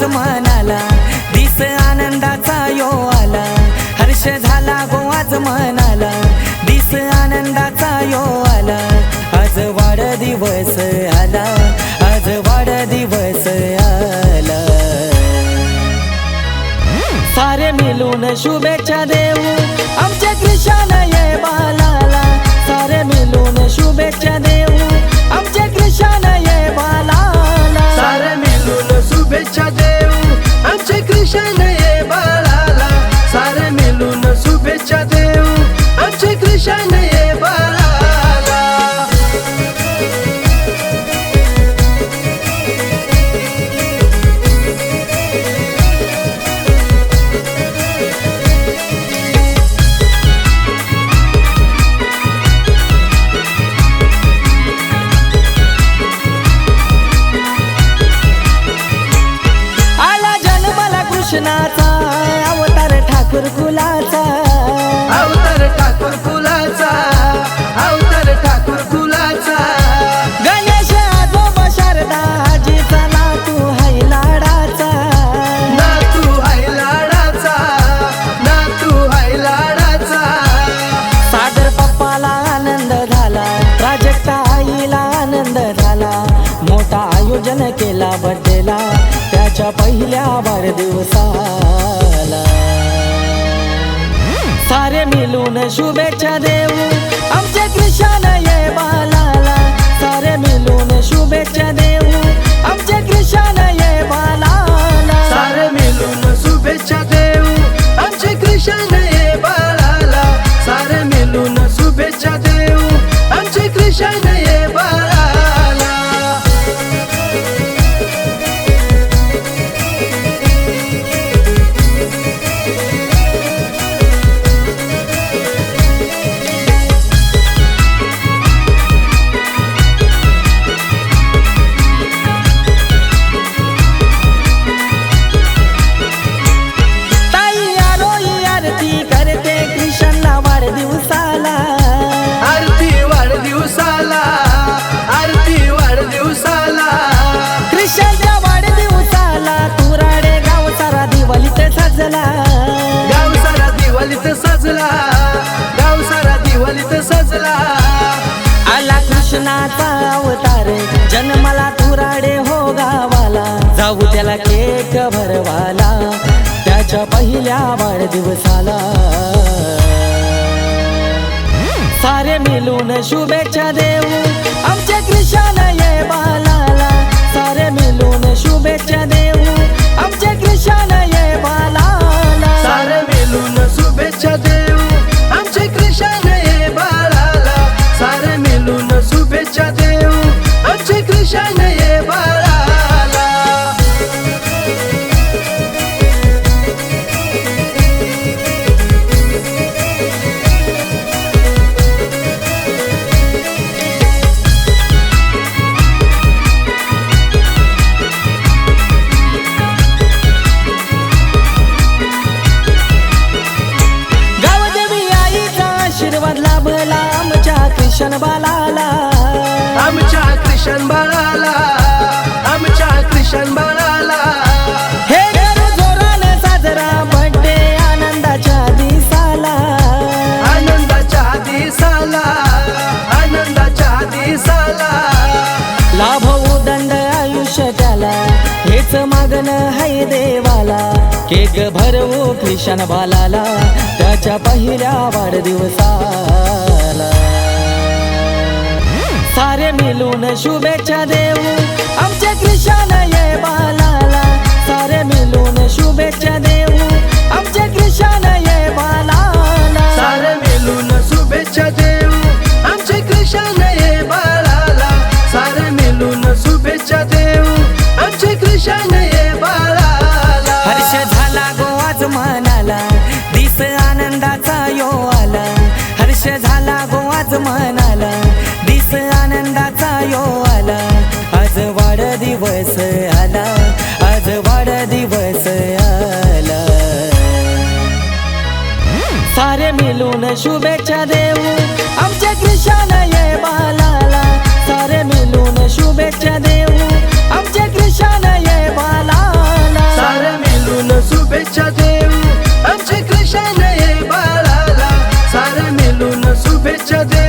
आज मनाला, दिस आनंदाचा यो आला। हर्ष झाला गो आज मनाला, दिस आनंदाचा यो आला। आज वाढदिवस आला, आज वाढदिवस आला। सारे मिळून शुभेच्छा देऊ आमच्या कृष्णाने बालाला। सारे मिळून शुभेच्छा देऊ आमच्या कृष्णाने बालाला। सारे मिळून शुभेच्छा देऊ आमच्या कृष्णाने बालाला। सारे मिळून शुभेच्छा देऊ आमच्या कृष्णाने बालाला। कृष्णाचा अवतार ठाकूर कुलाचा, अवतार ठाकूर कुलाचा, अवतार ठाकूर कुलाचा। गणेश आजोबा शारदा आजीचा नातू हाय लाडाचा, नातू हाय लाडाचा, नातू हाय लाडाचा। सागर पप्पाला आनंद झाला, प्राजक्ता आईला आनंद झाला। मोठा आयोजन केला बर्थडेला त्याच्या पहिल्या वाढदिवसाला। सारे मिळून शुभेच्छा देऊ आमच्या कृष्णाने बालाला। सारे मिळून शुभेच्छा देऊ आमच्या कृष्णाने बालाला। सारे मिळून शुभेच्छा देऊ आमच्या कृष्णाने बालाला। सारे मिळून शुभेच्छा देऊ आमच्या कृष्णाने बालाला। गाव सारा दिवाळीत सजला, गाव सारा दिवाळीत सजला। आला कृष्णाचा अवतार जन्माला तुराडे हो गावाला। जाऊ त्याला केक भरवाला त्याच्या पहिल्या वाढदिवसाला। सारे मिळून शुभेच्छा देऊ आमच्या कृष्णाने बालाला। सारे मिळून शुभेच्छा देऊ आमच्या कृष्णाने बालाला। सारे मिळून शुभेच्छा देऊ आमच्या कृष्णाने बालाला। सारे मिळून शुभेच्छा देऊ आमच्या कृष्णाने बालाला। लाभला आमच्या कृष्ण बालाला, आमच्या कृष्ण बालाला, आमच्या कृष्ण बालाला। हे करू जोराने साजरा बर्थडे आनंदाच्या दिसाला, आनंदाच्या दिसाला, आनंदाच्या दिसाला। लाभवू दंड आयुष्य त्याला हेच मागणं हाय देवाला। केक भरवू कृष्ण बालाला त्याच्या पहिल्या वाढदिवसाला। सारे मिळून शुभेच्छा देऊ आमच्या कृष्णाने बालाला। सारे मिळून शुभेच्छा देऊ आमच्या कृष्णाने बालाला। सारे मिळून शुभेच्छा देऊ आमच्या कृष्णाने बालाला। सारे मिळून शुभेच्छा देऊ आमच्या कृष्णाने बालाला। हर्ष झाला गो आज मनाला, दिस आनंदाचा यो आला। हर्ष झाला गो आज मनाला, दिस आनंदाचा यो आला। आज वाढदिवस आला, आज वाढदिवस आला। सारे मिळून शुभेच्छा देऊ आमच्या कृष्णाने बालाला। सारे मिळून शुभेच्छा देऊ आमच्या कृष्णाने बालाला। शुभेच्छा दे